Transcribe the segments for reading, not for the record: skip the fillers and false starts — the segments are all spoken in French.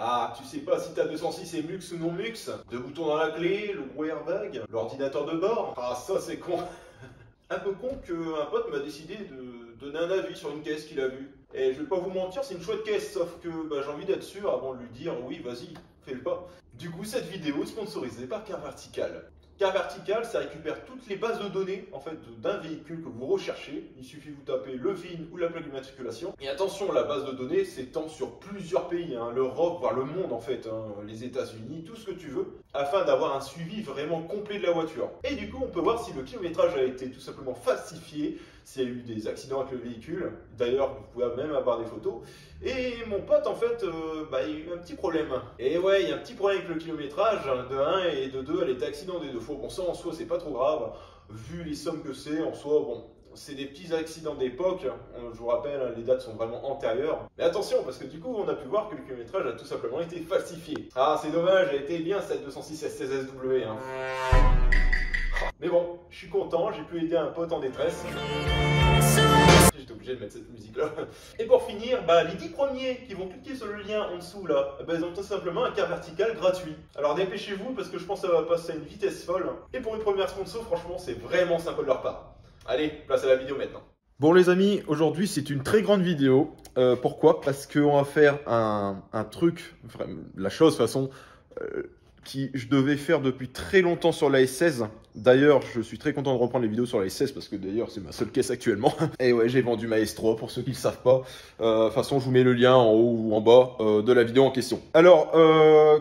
Ah, tu sais pas si ta 206 est mux ou non mux? Deux boutons dans la clé, le gros airbag, l'ordinateur de bord. Ah, ça c'est con. Un peu con qu'un pote m'a décidé de donner un avis sur une caisse qu'il a vue. Et je vais pas vous mentir, c'est une chouette caisse, sauf que j'ai envie d'être sûr avant de lui dire oui, vas-y, fais le pas. Du coup, cette vidéo est sponsorisée par Car Vertical. Car Vertical, ça récupère toutes les bases de données en fait d'un véhicule que vous recherchez. Il suffit de vous taper le VIN ou la plaque d'immatriculation. Et attention, la base de données s'étend sur plusieurs pays, l'Europe, voire le monde en fait, les États-Unis, tout ce que tu veux, afin d'avoir un suivi vraiment complet de la voiture. Et du coup, on peut voir si le kilométrage a été tout simplement falsifié, s'il y a eu des accidents avec le véhicule. D'ailleurs, vous pouvez même avoir des photos. Et mon pote, en fait, il a eu un petit problème. Et ouais, il y a un petit problème avec le kilométrage, de 1 et de 2, elle était accidentée de fois. Bon, ça en soi, c'est pas trop grave, vu les sommes que c'est, en soi, bon, c'est des petits accidents d'époque. Je vous rappelle, les dates sont vraiment antérieures. Mais attention, parce que du coup, on a pu voir que le kilométrage a tout simplement été falsifié. Ah, c'est dommage, elle était bien cette 206 STSW. Mais bon, je suis content, j'ai pu aider un pote en détresse. J'étais obligé de mettre cette musique là. Et pour finir, les 10 premiers qui vont cliquer sur le lien en dessous là, ils ont tout simplement un Car Vertical gratuit. Alors dépêchez-vous parce que je pense que ça va passer à une vitesse folle. Et pour une première sponsor, franchement, c'est vraiment sympa de leur part. Allez, place à la vidéo maintenant. Bon les amis, aujourd'hui c'est une très grande vidéo. Pourquoi? Parce qu'on va faire un truc, la chose de toute façon, qui je devais faire depuis très longtemps sur la S16. D'ailleurs, je suis très content de reprendre les vidéos sur la S16 parce que d'ailleurs, c'est ma seule caisse actuellement. Et ouais, j'ai vendu ma S3 pour ceux qui ne le savent pas. De toute façon, je vous mets le lien en haut ou en bas de la vidéo en question. Alors,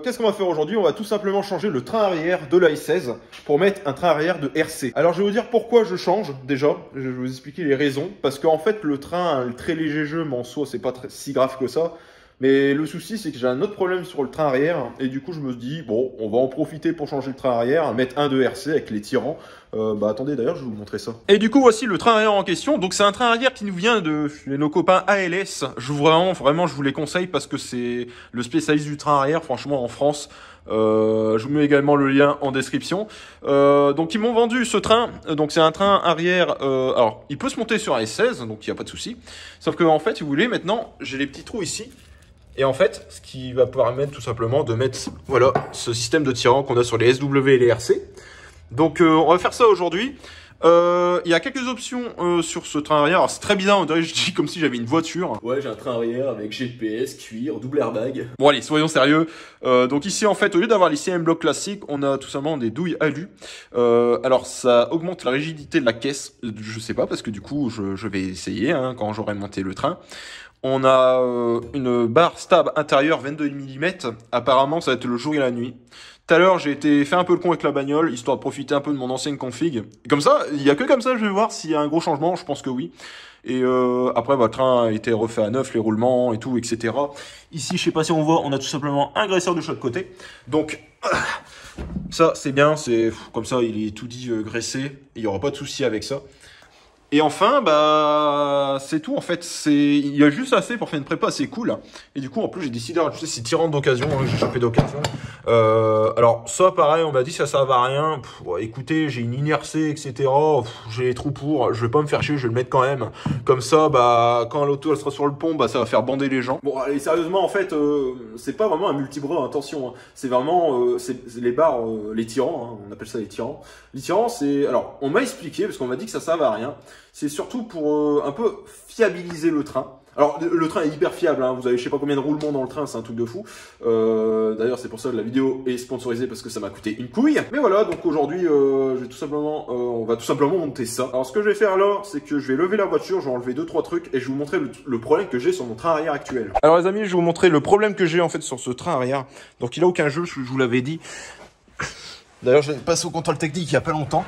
qu'est-ce qu'on va faire aujourd'hui? On va tout simplement changer le train arrière de la S16 pour mettre un train arrière de RC. Alors, je vais vous dire pourquoi je change déjà. Je vais vous expliquer les raisons. Parce qu'en fait, le train a un très léger jeu, mais en soi, c'est pas si grave que ça. Mais le souci, c'est que j'ai un autre problème sur le train arrière. Et du coup, je me dis, bon, on va en profiter pour changer le train arrière, mettre un de RC avec les tirants. Attendez, d'ailleurs, je vais vous montrer ça. Et du coup, voici le train arrière en question. Donc, c'est un train arrière qui nous vient de nos copains ALS. Vraiment, je vous les conseille parce que c'est le spécialiste du train arrière, franchement, en France. Je vous mets également le lien en description. Donc ils m'ont vendu ce train. Donc c'est un train arrière. Alors il peut se monter sur S16, donc il n'y a pas de souci. Sauf que en fait, si vous voulez, maintenant j'ai les petits trous ici. Et en fait, ce qui va permettre tout simplement de mettre, voilà, ce système de tirant qu'on a sur les SW et les RC. Donc on va faire ça aujourd'hui. Il y a quelques options sur ce train arrière. Alors c'est très bizarre, on dirait je dis comme si j'avais une voiture. Ouais, j'ai un train arrière avec GPS, cuir, double airbag. Bon allez, soyons sérieux. Donc ici en fait, au lieu d'avoir les CM blocs classiques, on a tout simplement des douilles alu. Alors ça augmente la rigidité de la caisse. Je sais pas parce que du coup je vais essayer quand j'aurai monté le train. On a une barre stab intérieure 22 mm. Apparemment ça va être le jour et la nuit. Tout à l'heure, j'ai été fait un peu le con avec la bagnole, histoire de profiter un peu de mon ancienne config. Et comme ça, il y a que comme ça, je vais voir s'il y a un gros changement, je pense que oui. Et après, le train a été refait à neuf, les roulements et tout, etc. Ici, je sais pas si on voit, on a tout simplement un graisseur de chaque côté. Donc, ça, c'est bien, c'est comme ça, il est tout dit graissé. Il n'y aura pas de souci avec ça. Et enfin, c'est tout en fait. Il y a juste assez pour faire une prépa assez cool. Et du coup, en plus, j'ai décidé de rajouter ces tirants d'occasion que j'ai chopé d'occasion. Alors ça, pareil, on m'a dit ça servait à rien. Écoutez, j'ai une inertie, etc. J'ai les trous pour. Je vais pas me faire chier, je vais le mettre quand même. Comme ça, quand l'auto elle sera sur le pont, ça va faire bander les gens. Bon, allez, sérieusement, en fait, c'est pas vraiment un multibras. Attention, c'est vraiment c'est les barres, les tirants. On appelle ça les tirants. Les tirants, c'est alors on m'a expliqué parce qu'on m'a dit que ça servait à rien. C'est surtout pour un peu fiabiliser le train. Alors, le train est hyper fiable, vous avez je sais pas combien de roulements dans le train, c'est un truc de fou. D'ailleurs, c'est pour ça que la vidéo est sponsorisée parce que ça m'a coûté une couille. Mais voilà, donc aujourd'hui, on va tout simplement monter ça. Alors, ce que je vais faire là, c'est que je vais lever la voiture, je vais enlever 2-3 trucs et je vais vous montrer le problème que j'ai sur mon train arrière actuel. Alors les amis, je vais vous montrer le problème que j'ai en fait sur ce train arrière. Donc, il a aucun jeu, je vous l'avais dit. D'ailleurs, je l'ai passé au contrôle technique il y a pas longtemps.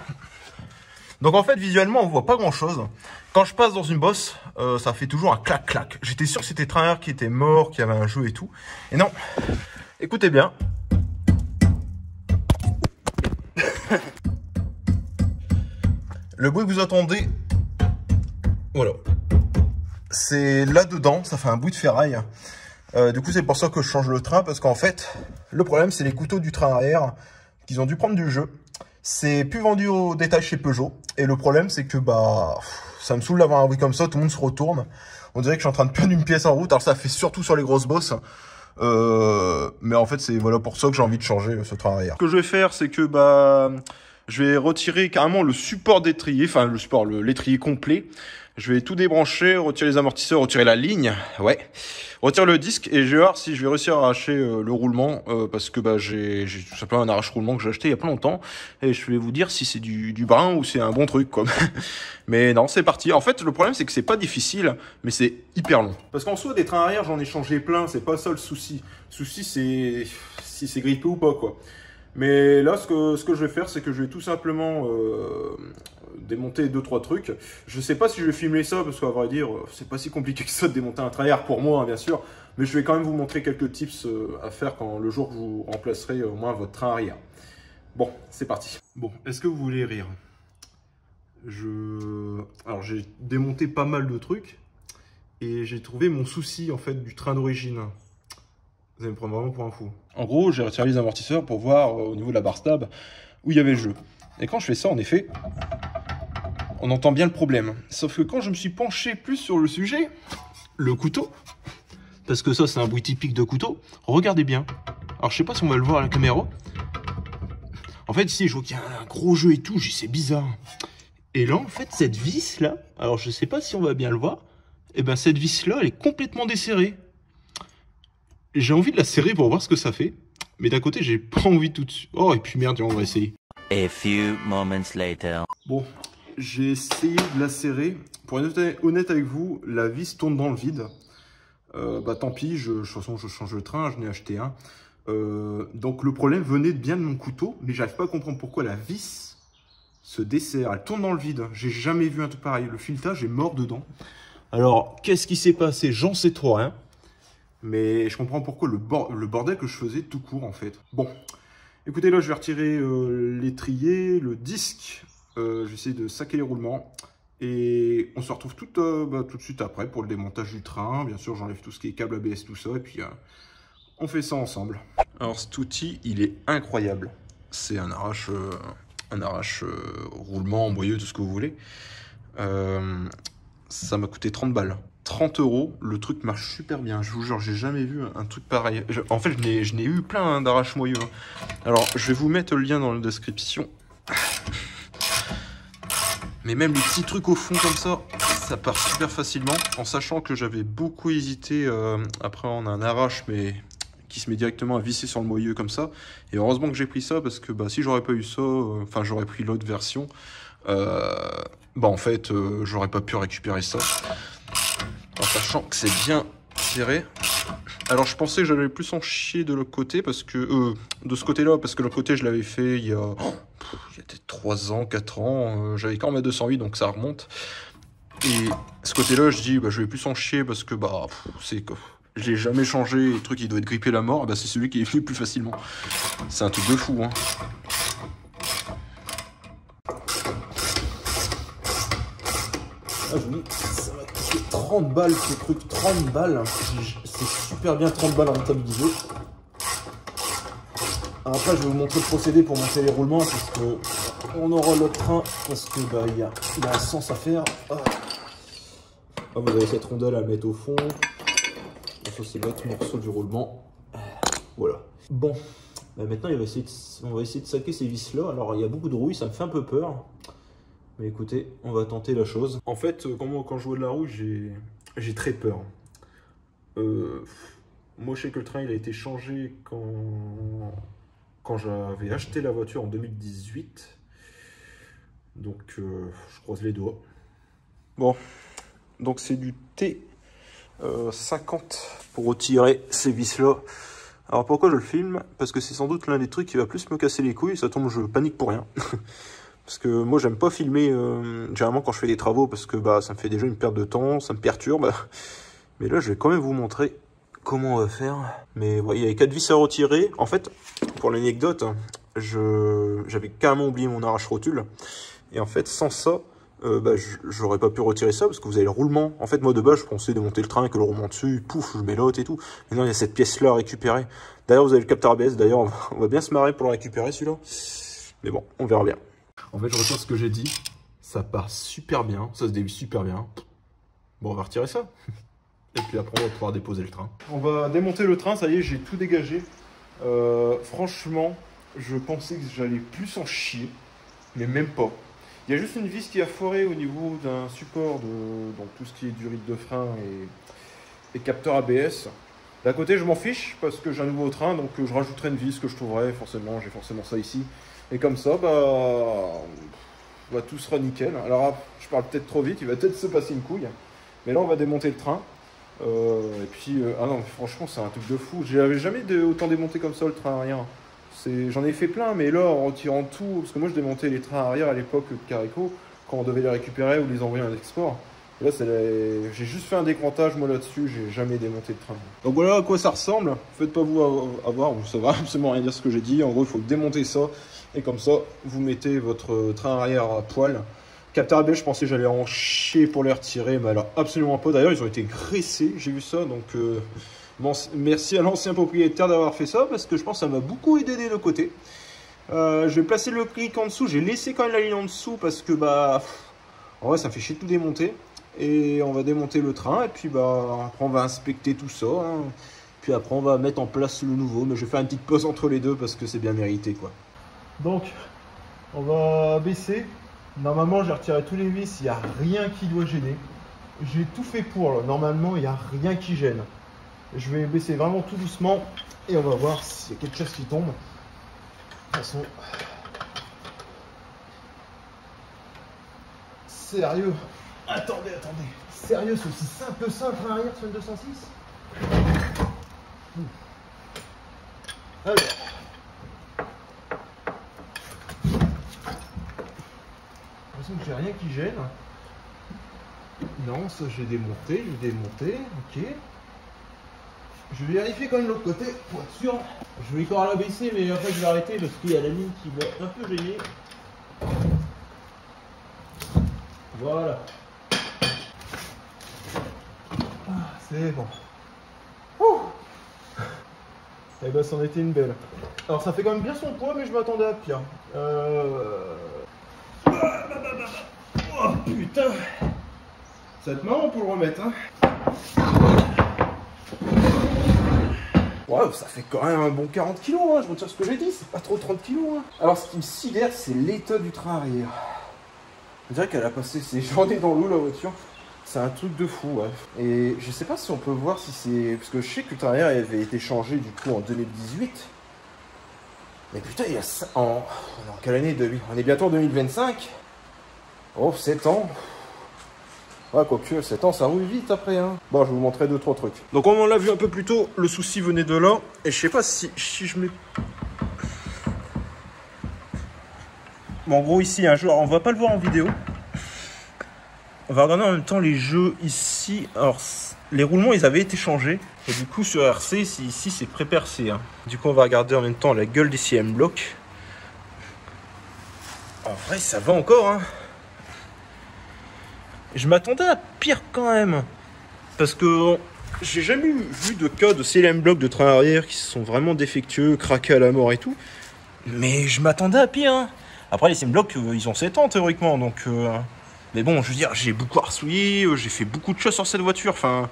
Donc en fait, visuellement, on voit pas grand chose. Quand je passe dans une bosse, ça fait toujours un clac-clac. J'étais sûr que c'était le train arrière qui était mort, qu'il y avait un jeu et tout. Et non, écoutez bien. Le bruit que vous entendez, voilà. C'est là-dedans, ça fait un bruit de ferraille. Du coup, c'est pour ça que je change le train, parce qu'en fait, le problème, c'est les couteaux du train arrière qu'ils ont dû prendre du jeu. C'est plus vendu au détail chez Peugeot. Et le problème, c'est que ça me saoule d'avoir un bruit comme ça. Tout le monde se retourne. On dirait que je suis en train de perdre une pièce en route. Alors ça fait surtout sur les grosses bosses. mais en fait, c'est voilà pour ça que j'ai envie de changer ce train arrière. Ce que je vais faire, c'est que je vais retirer carrément le support d'étrier, enfin le support, l'étrier complet. Je vais tout débrancher, retirer les amortisseurs, retirer la ligne, ouais, retirer le disque et je vais voir si je vais réussir à arracher le roulement parce que j'ai tout simplement un arrache-roulement que j'ai acheté il y a pas longtemps et je vais vous dire si c'est du brin ou c'est un bon truc quoi. Mais non, c'est parti. En fait, le problème c'est que c'est pas difficile, mais c'est hyper long. Parce qu'en soi, des trains arrière, j'en ai changé plein, c'est pas ça le souci. Le souci c'est si c'est grippé ou pas quoi. Mais là, ce que je vais faire, c'est que je vais tout simplement démonter 2-3 trucs. Je sais pas si je vais filmer ça, parce qu'à vrai dire, c'est pas si compliqué que ça de démonter un train arrière pour moi, hein, bien sûr. Mais je vais quand même vous montrer quelques tips à faire quand le jour que vous remplacerez au moins votre train arrière. Bon, c'est parti. Bon, est-ce que vous voulez rire? Alors, j'ai démonté pas mal de trucs. Et j'ai trouvé mon souci, en fait, du train d'origine. Vous allez me prendre vraiment pour un fou. En gros, j'ai retiré les amortisseurs pour voir au niveau de la barre stab où il y avait le jeu. Et quand je fais ça, en effet, on entend bien le problème. Sauf que quand je me suis penché plus sur le sujet, le couteau, parce que ça c'est un bruit typique de couteau, regardez bien. Alors je sais pas si on va le voir à la caméra. En fait ici je vois qu'il y a un gros jeu et tout, c'est bizarre. Et là en fait cette vis là, alors je sais pas si on va bien le voir, et ben cette vis là elle est complètement desserrée. J'ai envie de la serrer pour voir ce que ça fait. Mais d'un côté, j'ai pas envie tout de suite. Oh, et puis merde, on va essayer. A few moments later. Bon, j'ai essayé de la serrer. Pour être honnête avec vous, la vis tourne dans le vide. Tant pis, de toute façon, je change le train, je n'ai acheté un. Donc le problème venait bien de mon couteau, mais j'arrive pas à comprendre pourquoi la vis se dessert. Elle tourne dans le vide. J'ai jamais vu un truc pareil. Le filetage est mort dedans. Alors, qu'est-ce qui s'est passé? J'en sais trop rien. Mais je comprends pourquoi le bordel que je faisais tout court en fait. Bon, écoutez là je vais retirer l'étrier, le disque, j'essaie de saquer les roulements. Et on se retrouve tout de suite après pour le démontage du train. Bien sûr j'enlève tout ce qui est câble ABS, tout ça, et puis on fait ça ensemble. Alors cet outil il est incroyable. C'est un arrache roulement, emboyeux, tout ce que vous voulez. Ça m'a coûté 30 balles. 30 €, le truc marche super bien. Je vous jure, j'ai jamais vu un truc pareil. En fait, je n'ai eu plein d'arrache-moyeux. Alors, je vais vous mettre le lien dans la description. Mais même les petits trucs au fond comme ça part super facilement. En sachant que j'avais beaucoup hésité. Après, on a un arrache, mais qui se met directement à visser sur le moyeu comme ça. Et heureusement que j'ai pris ça, parce que si j'aurais pas eu ça, enfin, j'aurais pris l'autre version. En fait, j'aurais pas pu récupérer ça. En sachant que c'est bien serré. Alors je pensais que j'allais plus en chier de l'autre côté parce que de ce côté-là, parce que l'autre côté je l'avais fait il y a peut-être 3 ans, 4 ans, j'avais quand même à 208 donc ça remonte. Et ce côté-là, je dis je vais plus en chier parce que c'est que je l'ai jamais changé, et le truc il doit être grippé la mort, c'est celui qui est venu plus facilement. C'est un truc de fou hein. Ah, je vous dis, ça m'a coûté 30 balles ce truc, 30 balles. C'est super bien 30 balles rentabilisé. Après, je vais vous montrer le procédé pour monter les roulements parce que on aura l'autre train parce que il y a un sens à faire. Vous avez cette rondelle à mettre au fond. Ça, c'est l'autre morceau du roulement. Voilà. Bon, maintenant, on va essayer de saquer ces vis là. Alors, il y a beaucoup de rouille, ça me fait un peu peur. Mais écoutez, on va tenter la chose. En fait, quand je vois de la rouille, j'ai très peur. Moi, je sais que le train il a été changé quand j'avais acheté la voiture en 2018. Donc, je croise les doigts. Bon, donc c'est du T50 pour retirer ces vis-là. Alors pourquoi je le filme? Parce que c'est sans doute l'un des trucs qui va plus me casser les couilles. Ça tombe, je panique pour rien. Parce que moi, j'aime pas filmer généralement quand je fais des travaux parce que ça me fait déjà une perte de temps, ça me perturbe. Mais là, je vais quand même vous montrer comment on va faire. Mais il y avait 4 vis à retirer. En fait, pour l'anecdote, j'avais carrément oublié mon arrache-rotule. Et en fait, sans ça, j'aurais pas pu retirer ça parce que vous avez le roulement. En fait, moi de base, je pensais démonter le train avec le roulement dessus, pouf, je mélote et tout. Mais non, il y a cette pièce-là à récupérer. D'ailleurs, vous avez le capteur ABS. D'ailleurs, on va bien se marrer pour le récupérer celui-là. Mais bon, on verra bien. En fait, je retiens ce que j'ai dit. Ça part super bien. Ça se dévisse super bien. Bon, on va retirer ça. Et puis après, on va pouvoir déposer le train. On va démonter le train. Ça y est, j'ai tout dégagé. Franchement, je pensais que j'allais plus en chier, mais même pas. Il y a juste une vis qui a foiré au niveau d'un support de donc tout ce qui est du rythme de frein et capteur ABS. D'un côté, je m'en fiche parce que j'ai un nouveau train, donc je rajouterai une vis que je trouverai forcément. J'ai forcément ça ici. Et comme ça, tout sera nickel. Alors, je parle peut-être trop vite, il va peut-être se passer une couille. Mais là, on va démonter le train. Et puis, ah non, franchement, c'est un truc de fou. J'avais jamais autant démonté comme ça le train arrière. J'en ai fait plein, mais là, en retirant tout, parce que moi, je démontais les trains arrière à l'époque de Carico, quand on devait les récupérer ou les envoyer en export. Et là, j'ai juste fait un décrantage, moi, là-dessus, j'ai jamais démonté le train. Donc voilà à quoi ça ressemble. Faites pas vous avoir, ça va absolument rien dire ce que j'ai dit. En gros, il faut démonter ça, et comme ça, vous mettez votre train arrière à poil. Capteur ABS, je pensais que j'allais en chier pour les retirer, mais alors absolument pas. D'ailleurs, ils ont été graissés, j'ai vu ça, donc bon, merci à l'ancien propriétaire d'avoir fait ça, parce que je pense que ça m'a beaucoup aidé des deux côtés. Je vais placer le clic en dessous, j'ai laissé quand même la ligne en dessous, parce que en vrai, ça me fait chier de tout démonter. Et on va démonter le train, et puis après on va inspecter tout ça, hein. Puis après on va mettre en place le nouveau, mais je vais faire une petite pause entre les deux, parce que c'est bien mérité, quoi. Donc, on va baisser. Normalement, j'ai retiré tous les vis, il n'y a rien qui doit gêner. J'ai tout fait pour, là. Normalement, il n'y a rien qui gêne. Je vais baisser vraiment tout doucement et on va voir s'il y a quelque chose qui tombe. De toute façon, sérieux. Attendez. Sérieux, c'est aussi simple que ça, un train arrière sur une 206 ? Alors. Que j'ai rien qui gêne. Non, ça j'ai démonté, ok. Je vais vérifier quand même l'autre côté pour être sûr. Je vais encore la baisser, mais après je vais arrêter parce qu'il y a la ligne qui va un peu gêner. Voilà. C'est bon. Et ben c'en était une belle. Alors ça fait quand même bien son poids, mais je m'attendais à pire. Oh putain! Ça va être marrant pour le remettre, hein? Ouais, ça fait quand même un bon 40 kg, hein, je retire ce que j'ai dit, c'est pas trop 30 kg. Hein. Alors ce qui me sidère, c'est l'état du train arrière. On dirait qu'elle a passé ses journées dans l'eau, la voiture. C'est un truc de fou, ouais. Et je sais pas si on peut voir si c'est... Parce que je sais que le train arrière avait été changé du coup en 2018. Mais putain, il y a... On est en quelle année? On est bientôt en 2025. Oh, 7 ans. Ouais, quoique, 7 ans, ça roule vite après, hein. Bon, je vais vous montrer 2-3 trucs. Donc, on l'a vu un peu plus tôt, le souci venait de là. Et je sais pas si je mets... Bon, en gros, ici, un jeu, on va pas le voir en vidéo. On va regarder en même temps les jeux ici. Alors, les roulements, ils avaient été changés. Et du coup, sur RC, ici, c'est pré-percé, hein. Du coup, on va regarder en même temps la gueule des CM Block. En vrai, ça va encore, hein. Je m'attendais à pire quand même. Parce que j'ai jamais vu de cas de CLM Block de train arrière qui sont vraiment défectueux, craqués à la mort et tout. Mais je m'attendais à pire, hein. Après, les CLM Block, ils ont 7 ans théoriquement, donc... Mais bon, je veux dire, j'ai beaucoup arsouillé, j'ai fait beaucoup de choses sur cette voiture, enfin...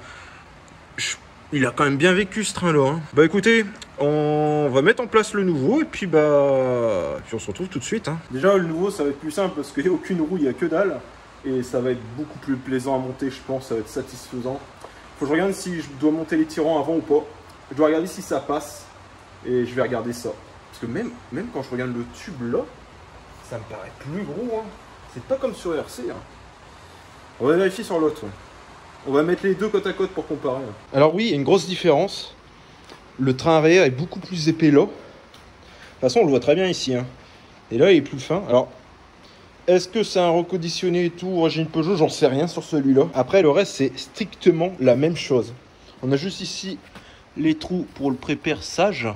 Il a quand même bien vécu ce train-là, hein. Bah écoutez, on va mettre en place le nouveau, et puis puis on se retrouve tout de suite, hein. Déjà, le nouveau, ça va être plus simple, parce qu'il n'y a aucune roue, il n'y a que dalle. Et ça va être beaucoup plus plaisant à monter, je pense, ça va être satisfaisant. Faut que je regarde si je dois monter les tirants avant ou pas. Je dois regarder si ça passe, et je vais regarder ça. Parce que même quand je regarde le tube là, ça me paraît plus gros, hein. C'est pas comme sur RC, hein. On va vérifier sur l'autre. On va mettre les deux côte à côte pour comparer. Alors oui, il y a une grosse différence. Le train arrière est beaucoup plus épais là. De toute façon, on le voit très bien ici, hein. Et là, il est plus fin. Alors, est-ce que c'est un reconditionné et tout, origine Peugeot? J'en sais rien sur celui-là. Après, le reste, c'est strictement la même chose. On a juste ici les trous pour le pré-perçage.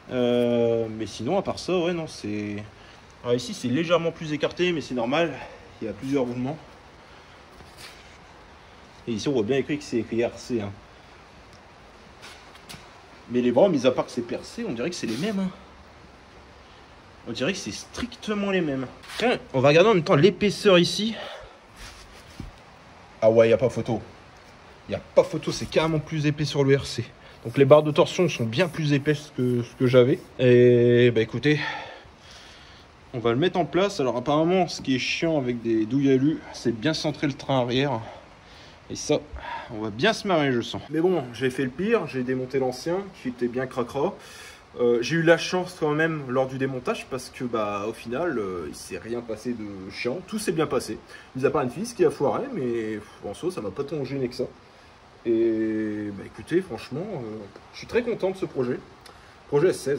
Mais sinon, à part ça, ouais, non, c'est... Alors ici, c'est légèrement plus écarté, mais c'est normal. Il y a plusieurs roulements. Et ici, on voit bien écrit que c'est écrit RC, hein. Mais les bras, mis à part que c'est percé, on dirait que c'est les mêmes, hein. On dirait que c'est strictement les mêmes. Tiens, on va regarder en même temps l'épaisseur ici. Ah ouais, il n'y a pas photo. Il n'y a pas photo, c'est carrément plus épais sur le RC. Donc les barres de torsion sont bien plus épaisses que ce que j'avais. Et bah écoutez, on va le mettre en place. Alors apparemment, ce qui est chiant avec des douilles alu, c'est bien centrer le train arrière. Et ça, on va bien se marrer, je sens. Mais bon, j'ai fait le pire, j'ai démonté l'ancien, qui était bien cracra. J'ai eu la chance quand même lors du démontage, parce que bah au final, il s'est rien passé de chiant. Tout s'est bien passé. Mis à part une vis qui a foiré, mais en soi, ça m'a pas tant gêné que ça. Et bah écoutez, franchement, je suis très content de ce projet. Projet S16.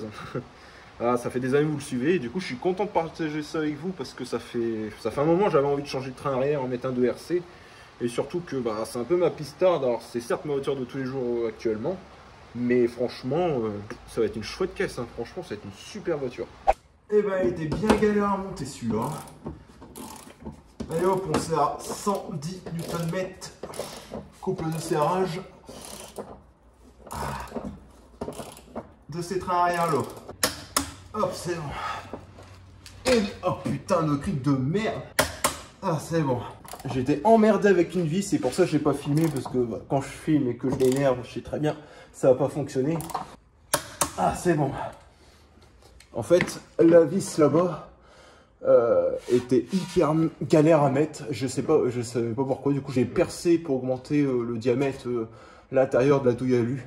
Ah, ça fait des années que vous le suivez, et du coup je suis content de partager ça avec vous, parce que ça fait un moment j'avais envie de changer de train arrière, en mettre un 2RC, et surtout que bah, c'est un peu ma pistarde. Alors c'est certes ma voiture de tous les jours actuellement, mais franchement ça va être une chouette caisse, hein. Franchement ça va être une super voiture. Et bah il était bien galère à monter celui-là. Allez hop, on serre à 110 Nm, couple de serrage de ces trains arrière là. Hop, c'est bon. Et... oh putain de clic de merde. Ah, c'est bon. J'étais emmerdé avec une vis, c'est pour ça que j'ai pas filmé, parce que bah, quand je filme et que je l'énerve, je sais très bien, ça va pas fonctionner. Ah, c'est bon. En fait, la vis là-bas était hyper galère à mettre. Je savais pas pourquoi. Du coup, j'ai percé pour augmenter le diamètre, l'intérieur de la douille alu.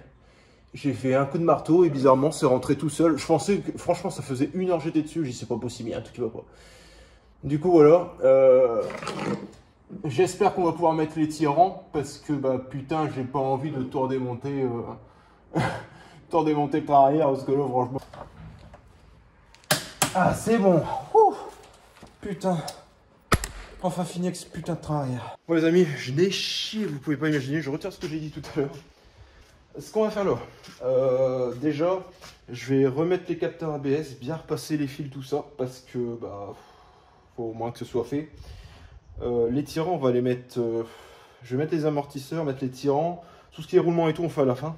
J'ai fait un coup de marteau et bizarrement c'est rentré tout seul. Je pensais que franchement ça faisait 1 heure j'étais dessus, j'ai dit c'est pas possible, il y a un truc qui va pas. Du coup voilà, j'espère qu'on va pouvoir mettre les tirants, parce que bah putain j'ai pas envie de tout redémonter, tout redémonter par arrière, parce que là franchement... Ah c'est bon. Ouh, putain. Enfin fini avec ce putain de train arrière. Bon les amis, je n'ai chié, vous pouvez pas imaginer, je retire ce que j'ai dit tout à l'heure. Ce qu'on va faire là, déjà, je vais remettre les capteurs ABS, bien repasser les fils, tout ça, parce que bah, faut au moins que ce soit fait. Les tirants, on va les mettre. Je vais mettre les amortisseurs, mettre les tirants, tout ce qui est roulement et tout, on fait à la fin.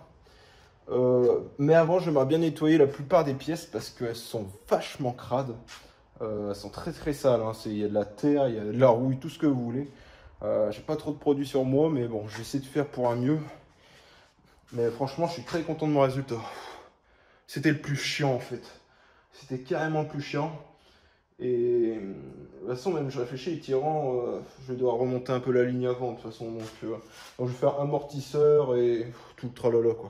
Mais avant, j'aimerais bien nettoyer la plupart des pièces parce qu'elles sont vachement crades. Elles sont très très sales. Hein. Il y a de la terre, il y a de la rouille, tout ce que vous voulez. J'ai pas trop de produits sur moi, mais bon, je vais essayer de faire pour un mieux. Mais franchement, je suis très content de mon résultat. C'était le plus chiant en fait. C'était carrément le plus chiant. Et de toute façon, même je réfléchis, les tirants, je vais devoir remonter un peu la ligne avant de toute façon. Donc je vais faire amortisseur et tout le tralala quoi.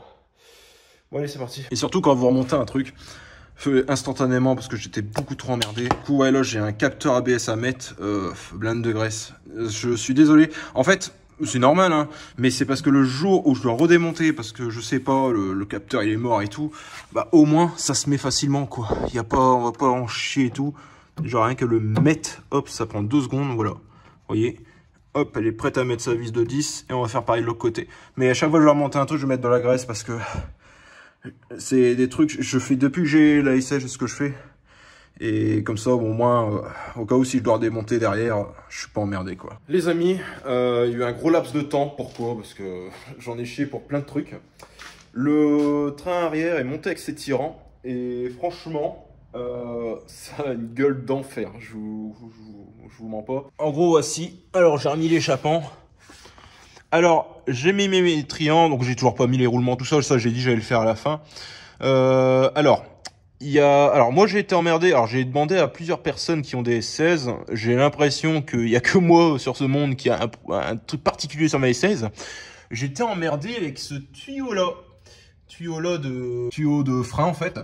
Bon allez, c'est parti. Et surtout quand vous remontez un truc, instantanément parce que j'étais beaucoup trop emmerdé. Du coup, ouais, là j'ai un capteur ABS à mettre, blinde de graisse. Je suis désolé. En fait, c'est normal, hein, mais c'est parce que le jour où je dois redémonter, parce que je sais pas, le capteur il est mort et tout, bah au moins ça se met facilement quoi. Y a pas, on va pas en chier et tout. Genre rien que le mettre, hop, ça prend 2 secondes, voilà. Vous voyez, hop, elle est prête à mettre sa vis de 10 et on va faire pareil de l'autre côté. Mais à chaque fois que je vais remonter un truc, je vais mettre de la graisse parce que c'est des trucs, je fais depuis que j'ai la S16, c'est ce que je fais. Et comme ça, bon, au moins, au cas où si je dois redémonter derrière, je suis pas emmerdé quoi. Les amis, il y a eu un gros laps de temps. Pourquoi? Parce que j'en ai chié pour plein de trucs. Le train arrière est monté avec ses tirants. Et franchement, ça a une gueule d'enfer. Je vous mens pas. En gros, voici. Alors, j'ai remis l'échappant. Alors, j'ai mis mes triangles. Donc, j'ai toujours pas mis les roulements, tout ça. Ça, j'ai dit j'allais le faire à la fin. Alors moi j'ai été emmerdé, alors j'ai demandé à plusieurs personnes qui ont des S16, j'ai l'impression qu'il n'y a que moi sur ce monde qui a un truc particulier sur ma S16. J'étais emmerdé avec ce tuyau de frein en fait.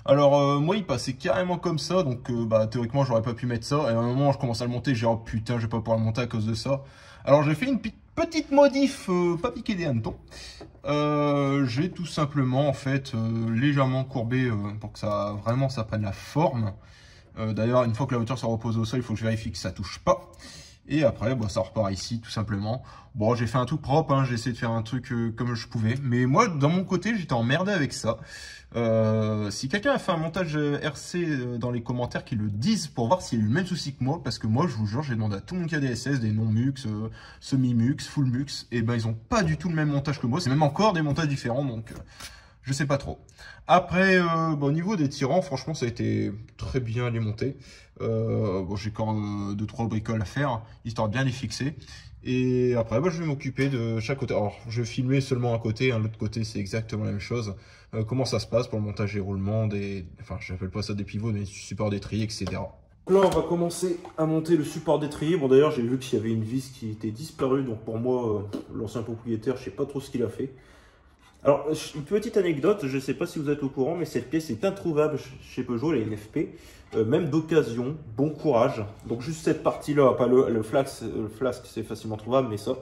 Alors moi il passait carrément comme ça, donc bah théoriquement j'aurais pas pu mettre ça, et à un moment je commence à le monter, j'ai dit oh putain je vais pas pouvoir le monter à cause de ça. Alors j'ai fait une petite modif, pas piqué des hannetons. J'ai tout simplement en fait légèrement courbé pour que ça prenne la forme. D'ailleurs une fois que la voiture se repose au sol, il faut que je vérifie que ça touche pas. Et après bah, ça repart ici tout simplement. Bon j'ai fait un truc propre, hein, j'ai essayé de faire un truc comme je pouvais. Mais moi dans mon côté j'étais emmerdé avec ça. Si quelqu'un a fait un montage RC dans les commentaires, qu'ils le disent pour voir s'il y a eu le même souci que moi, parce que moi je vous jure j'ai demandé à tout le monde qui a des SS, des non-mux, semi-mux, full-mux, et ben ils ont pas du tout le même montage que moi, c'est même encore des montages différents, donc je sais pas trop. Après au niveau des tirants, franchement ça a été très bien alimenté. Bon, j'ai encore 2-3 bricoles à faire, histoire de bien les fixer. Et après, bah, je vais m'occuper de chaque côté. Alors, je vais filmer seulement un côté, hein, l'autre côté, c'est exactement la même chose. Comment ça se passe pour le montage et roulement des... Enfin, j'appelle pas ça des pivots, mais du support d'étrier, etc. Là, on va commencer à monter le support d'étrier. Bon, d'ailleurs, j'ai vu qu'il y avait une vis qui était disparue. Donc, pour moi, l'ancien propriétaire, je sais pas trop ce qu'il a fait. Alors, une petite anecdote, je ne sais pas si vous êtes au courant, mais cette pièce est introuvable chez Peugeot, les NFP, même d'occasion, bon courage. Donc juste cette partie-là, pas le flasque c'est facilement trouvable, mais ça.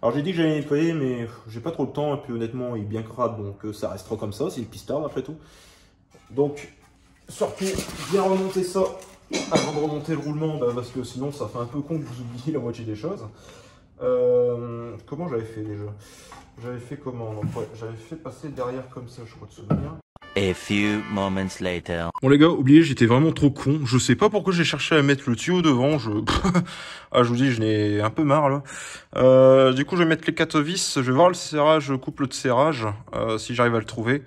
Alors j'ai dit que j'allais nettoyer, mais j'ai pas trop le temps, et puis honnêtement, il est bien crade, donc ça restera comme ça, c'est le pistard après tout. Donc, surtout, bien remonter ça avant de remonter le roulement, bah, parce que sinon ça fait un peu con que vous oubliez la moitié des choses. Comment j'avais fait déjà? J'avais fait comment? Donc, ouais, j'avais fait passer derrière comme ça, je crois de souvenir. A few moments later. Bon les gars, oubliez, j'étais vraiment trop con. Je sais pas pourquoi j'ai cherché à mettre le tuyau devant. Ah, je vous dis, je n'ai un peu marre là. Du coup, je vais mettre les 4 vis. Je vais voir le serrage, le couple de serrage, si j'arrive à le trouver.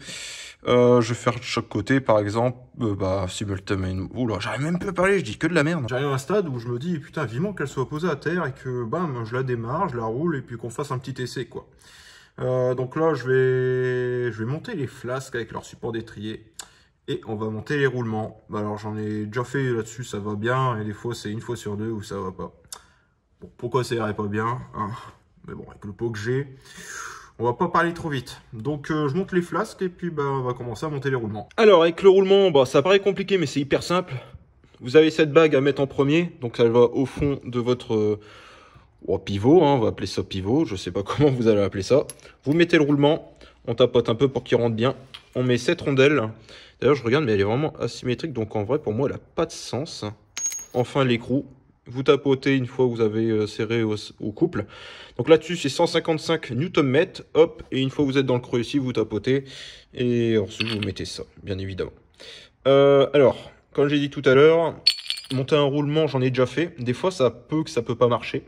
Je vais faire de chaque côté, par exemple, simultanément. Oula, j'arrive même plus à parler, je dis que de la merde. J'arrive à un stade où je me dis, putain, vivement qu'elle soit posée à terre et que, bam, je la démarre, je la roule et puis qu'on fasse un petit essai, quoi. Donc là, je vais monter les flasques avec leur support d'étrier et on va monter les roulements. Alors, j'en ai déjà fait là-dessus, ça va bien, et des fois, c'est une fois sur deux où ça va pas. Bon, pourquoi ça irait pas bien, hein? Mais bon, avec le pot que j'ai, on va pas parler trop vite. Donc, je monte les flasques et puis on va commencer à monter les roulements. Alors, avec le roulement, ça paraît compliqué, mais c'est hyper simple. Vous avez cette bague à mettre en premier, donc elle va au fond de votre... pivot, hein, on va appeler ça pivot, je sais pas comment vous allez appeler ça. Vous mettez le roulement, on tapote un peu pour qu'il rentre bien. On met cette rondelle. D'ailleurs, je regarde, mais elle est vraiment asymétrique, donc en vrai, pour moi, elle n'a pas de sens. Enfin, l'écrou. Vous tapotez une fois que vous avez serré au couple. Donc là-dessus, c'est 155 Nm. Hop, et une fois que vous êtes dans le creux ici, vous tapotez. Et ensuite, vous mettez ça, bien évidemment. Alors, comme j'ai dit tout à l'heure, monter un roulement, j'en ai déjà fait. Des fois, ça peut pas marcher.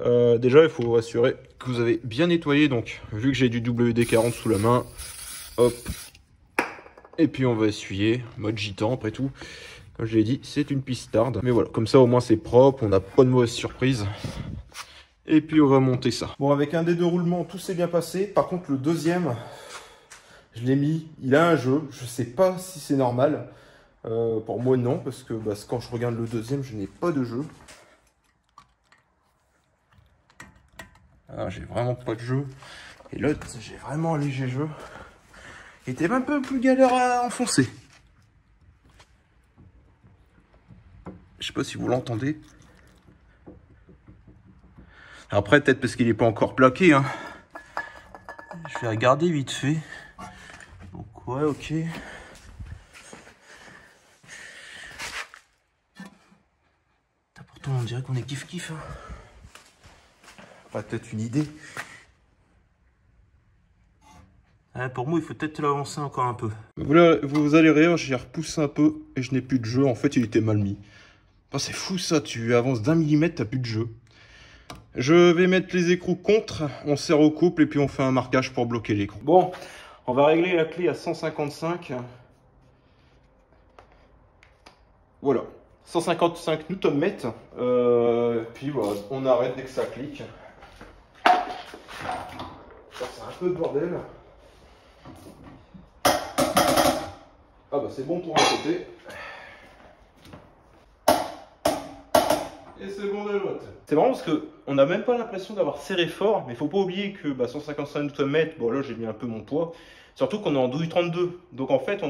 Déjà, il faut assurer que vous avez bien nettoyé. Donc, vu que j'ai du WD-40 sous la main, hop. Et puis, on va essuyer, mode gitan, après tout. Comme je l'ai dit, c'est une pistarde. Mais voilà, comme ça, au moins, c'est propre. On n'a pas de mauvaise surprise. Et puis, on va monter ça. Bon, avec un des deux roulements, tout s'est bien passé. Par contre, le deuxième, je l'ai mis. Il a un jeu. Je sais pas si c'est normal. Pour moi, non. Parce que quand je regarde le deuxième, je n'ai pas de jeu. Ah, j'ai vraiment pas de jeu. Et l'autre, j'ai vraiment un léger jeu. Il était un peu plus galère à enfoncer. Je sais pas si vous l'entendez. Après, peut-être parce qu'il n'est pas encore plaqué. Hein. Je vais regarder vite fait. Donc, ouais, ok. Pourtant, on dirait qu'on est kiff-kiff. Hein. Peut-être une idée. Pour moi, il faut peut-être l'avancer encore un peu. Vous allez rire, j'ai repoussé un peu et je n'ai plus de jeu. En fait, il était mal mis. Oh, c'est fou ça, tu avances d'1 millimètre, t'as plus de jeu. Je vais mettre les écrous contre, on serre au couple et puis on fait un marquage pour bloquer l'écrou. Bon, on va régler la clé à 155. Voilà. 155 Nm. Puis voilà, on arrête dès que ça clique. C'est un peu de bordel. Ah bah c'est bon pour un côté. Et c'est bon de l'autre. C'est marrant parce qu'on n'a même pas l'impression d'avoir serré fort, mais il faut pas oublier que 155 Nm, bon là j'ai mis un peu mon poids, surtout qu'on est en douille 32. Donc en fait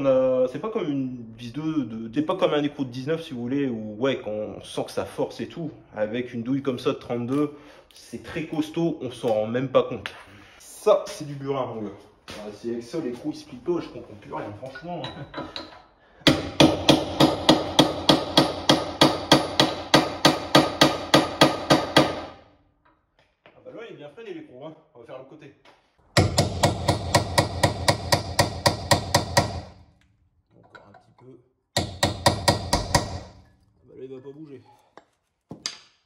c'est pas comme une vis 2, c'est pas comme un écrou de 19 si vous voulez, où ouais, quand on sent que ça force et tout, avec une douille comme ça de 32, c'est très costaud, on s'en rend même pas compte. Ça c'est du burin mon gars. Si avec ça l'écrou il se plie pas, je comprends plus rien franchement. Il est bien freiné l'écrou, hein. On va faire le côté. Encore un petit peu. Là il va pas bouger.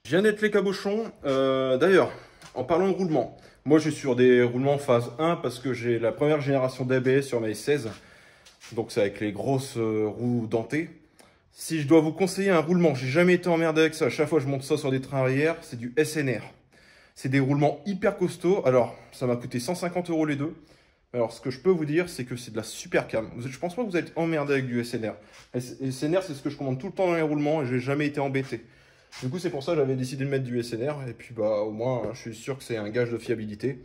Je viens d'être les cabochons. D'ailleurs, en parlant de roulement, moi je suis sur des roulements phase 1 parce que j'ai la première génération d'ABS sur ma S16. Donc c'est avec les grosses roues dentées. Si je dois vous conseiller un roulement, j'ai jamais été emmerdé avec ça. À chaque fois je monte ça sur des trains arrière, c'est du SNR. C'est des roulements hyper costauds. Alors, ça m'a coûté 150 € les deux. Alors, ce que je peux vous dire, c'est que c'est de la super cam. Je pense pas que vous allez être emmerdé avec du SNR. SNR, c'est ce que je commande tout le temps dans les roulements et j'ai jamais été embêté. Du coup, c'est pour ça que j'avais décidé de mettre du SNR. Et puis, bah, au moins, je suis sûr que c'est un gage de fiabilité.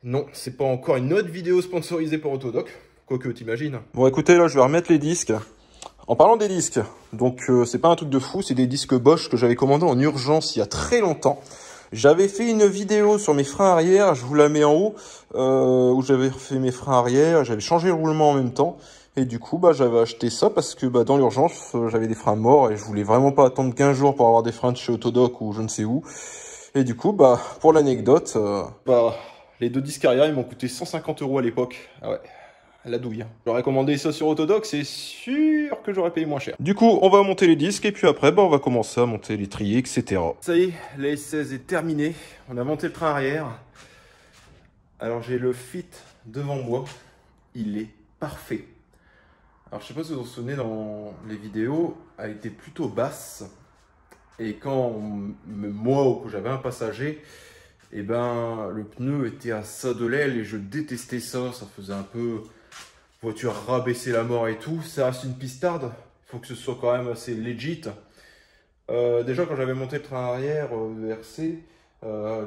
Non, c'est pas encore une autre vidéo sponsorisée pour Autodoc. Quoique, t'imagines. Bon, écoutez, là, je vais remettre les disques. En parlant des disques, donc, c'est pas un truc de fou, c'est des disques Bosch que j'avais commandés en urgence il y a très longtemps. J'avais fait une vidéo sur mes freins arrière, je vous la mets en haut, où j'avais refait mes freins arrière, j'avais changé le roulement en même temps. Et du coup, bah, j'avais acheté ça parce que bah, dans l'urgence, j'avais des freins morts et je voulais vraiment pas attendre 15 jours pour avoir des freins de chez Autodoc ou je ne sais où. Et du coup, bah, pour l'anecdote, bah, les deux disques arrière, ils m'ont coûté 150 € à l'époque. Ah ouais, la douille. J'aurais commandé ça sur Autodoc, c'est sûr que j'aurais payé moins cher. Du coup, on va monter les disques et puis après, bah, on va commencer à monter les triers, etc. Ça y est, la S16 est terminée. On a monté le train arrière. Alors, j'ai le Fit devant moi. Il est parfait. Alors, je sais pas si vous vous souvenez, dans les vidéos, elle était plutôt basse. Et quand moi, ou que j'avais un passager, et ben, le pneu était à ça de l'aile et je détestais ça. Ça faisait un peu voiture rabaisser la mort et tout. Ça reste une pistarde. Il faut que ce soit quand même assez legit. Déjà, quand j'avais monté le train arrière ERC,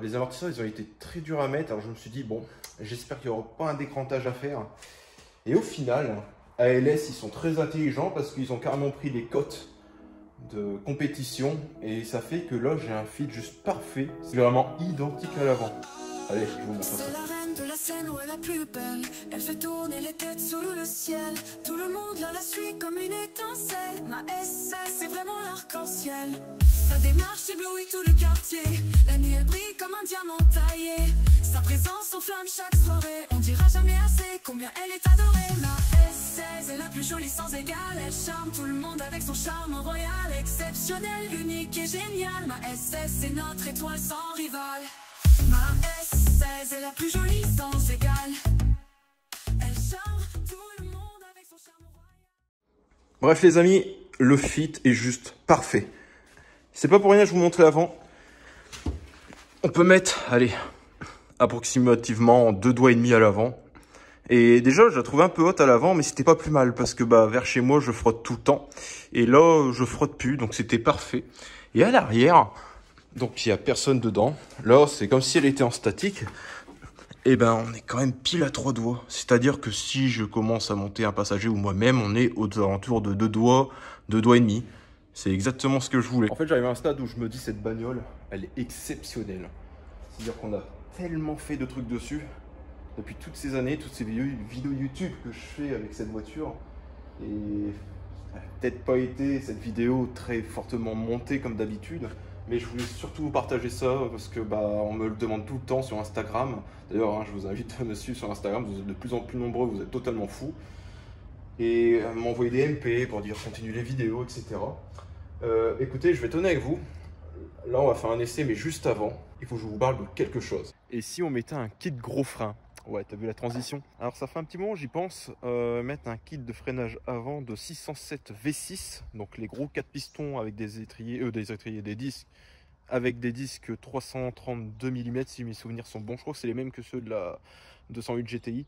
les amortisseurs, ils ont été très durs à mettre. Alors, je me suis dit, bon, j'espère qu'il n'y aura pas un décrantage à faire. Et au final, ALS, ils sont très intelligents parce qu'ils ont carrément pris les cotes de compétition et ça fait que là j'ai un Fit juste parfait, c'est vraiment identique à l'avant. Allez, je vous montre ça. C'est la reine de la scène, ouais, la plus belle. Elle fait tourner les têtes sous le ciel. Tout le monde la suit comme une étincelle. Ma SS, c'est vraiment l'arc-en-ciel. Sa démarche éblouit tout le quartier. La nuit elle brille comme un diamant taillé. Sa présence enflamme chaque soirée. On dira jamais assez combien elle est adorée. Ma S16 est la plus jolie sans égal. Elle charme tout le monde avec son charme royal. Exceptionnel, unique et génial. Ma S16 c'est notre étoile sans rival. Ma S16 est la plus jolie sans égal. Elle charme tout le monde avec son charme royal. Bref les amis, le Fit est juste parfait. C'est pas pour rien que je vous montre l'avant. On peut mettre, allez, approximativement 2 doigts et demi à l'avant. Et déjà, je la trouvais un peu haute à l'avant, mais c'était pas plus mal parce que bah vers chez moi, je frotte tout le temps. Et là, je frotte plus, donc c'était parfait. Et à l'arrière, donc il y a personne dedans. Là, c'est comme si elle était en statique. Et ben, on est quand même pile à 3 doigts. C'est-à-dire que si je commence à monter un passager ou moi-même, on est aux alentours de 2 doigts et demi. C'est exactement ce que je voulais. En fait, j'arrive à un stade où je me dis cette bagnole, elle est exceptionnelle. C'est-à-dire qu'on a tellement fait de trucs dessus depuis toutes ces années, toutes ces vidéos YouTube que je fais avec cette voiture. Et ça n'a peut-être pas été cette vidéo très fortement montée comme d'habitude, mais je voulais surtout vous partager ça parce que bah on me le demande tout le temps sur Instagram. D'ailleurs, hein, je vous invite à me suivre sur Instagram, vous êtes de plus en plus nombreux, vous êtes totalement fous. Et m'envoyer des MP pour dire continue les vidéos, etc. Écoutez, je vais être honnête avec vous. Là, on va faire un essai, mais juste avant, il faut que je vous parle de quelque chose. Et si on mettait un kit gros frein? Ouais, t'as vu la transition? Alors, ça fait un petit moment, j'y pense, mettre un kit de freinage avant de 607 V6, donc les gros 4 pistons avec des étriers, des disques, avec des disques 332 mm, si mes souvenirs sont bons. Je crois que c'est les mêmes que ceux de la 208 GTI.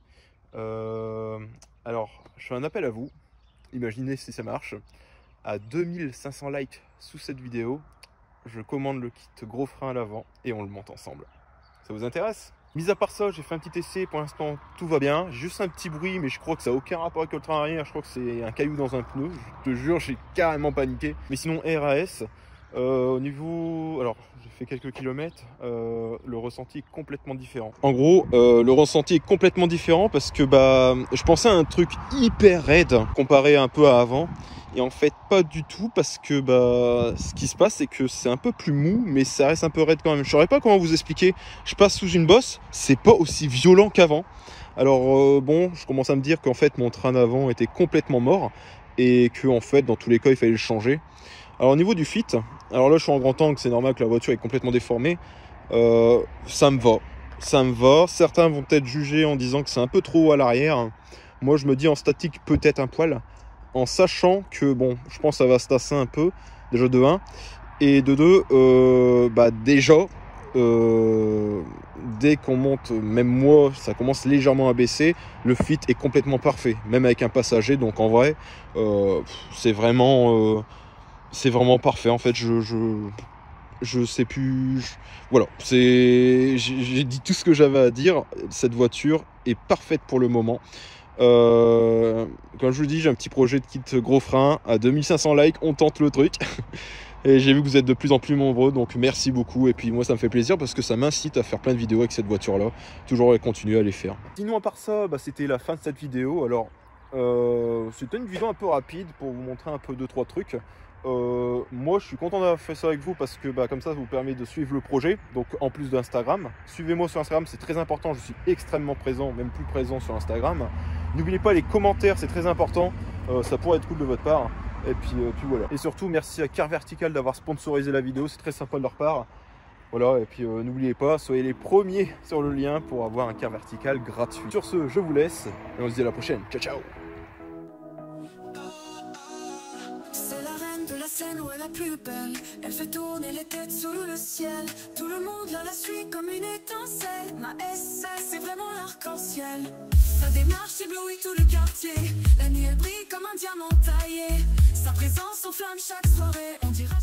Alors, je fais un appel à vous. Imaginez si ça marche. À 2500 likes sous cette vidéo, je commande le kit gros frein à l'avant et on le monte ensemble. Ça vous intéresse? Mis à part ça, j'ai fait un petit essai. Pour l'instant, tout va bien. Juste un petit bruit, mais je crois que ça n'a aucun rapport avec le train arrière. Je crois que c'est un caillou dans un pneu. Je te jure, j'ai carrément paniqué. Mais sinon, RAS, au niveau... Alors, j'ai fait quelques kilomètres. Le ressenti est complètement différent. En gros, le ressenti est complètement différent parce que bah, je pensais à un truc hyper raide comparé un peu à avant. Et en fait, pas du tout, parce que bah, ce qui se passe, c'est que c'est un peu plus mou, mais ça reste un peu raide quand même. Je saurais pas comment vous expliquer. Je passe sous une bosse, c'est pas aussi violent qu'avant. Alors bon, je commence à me dire qu'en fait, mon train d'avant était complètement mort et que en fait, dans tous les cas, il fallait le changer. Alors au niveau du Fit, alors là, je suis en grand angle, c'est normal que la voiture est complètement déformée. Ça me va. Ça me va. Certains vont peut-être juger en disant que c'est un peu trop haut à l'arrière. Moi, je me dis en statique, peut-être un poil. En sachant que, bon, je pense que ça va se tasser un peu, déjà de 1. Et de 2, bah déjà, dès qu'on monte, même moi, ça commence légèrement à baisser, le fit est complètement parfait, même avec un passager. Donc en vrai, c'est vraiment parfait. En fait, je sais plus. Voilà, j'ai dit tout ce que j'avais à dire. Cette voiture est parfaite pour le moment. Comme je vous dis, j'ai un petit projet de kit gros frein à 2500 likes, on tente le truc. Et j'ai vu que vous êtes de plus en plus nombreux, donc merci beaucoup. Et puis moi ça me fait plaisir parce que ça m'incite à faire plein de vidéos avec cette voiture là. Toujours continuer à les faire. Sinon à part ça, c'était la fin de cette vidéo. Alors c'était une vidéo un peu rapide pour vous montrer un peu 2-3 trucs. Moi je suis content d'avoir fait ça avec vous parce que comme ça vous permet de suivre le projet. Donc en plus d'Instagram, suivez-moi sur Instagram, c'est très important. Je suis extrêmement présent, même plus présent sur Instagram. N'oubliez pas les commentaires, c'est très important. Ça pourrait être cool de votre part. Et puis voilà. Et surtout merci à Car Vertical d'avoir sponsorisé la vidéo, c'est très sympa de leur part. Voilà, et puis n'oubliez pas, soyez les premiers sur le lien pour avoir un Car Vertical gratuit. Sur ce, je vous laisse et on se dit à la prochaine. Ciao ciao. C'est la reine de la scène où elle est la plus belle. Elle fait tourner les têtes sous le ciel. Tout le monde la suit comme une étincelle. Ma SS, c'est vraiment l'arc-en-ciel. Sa démarche éblouit tout le quartier. La nuit elle brille comme un diamant taillé. Sa présence enflamme chaque soirée. On dira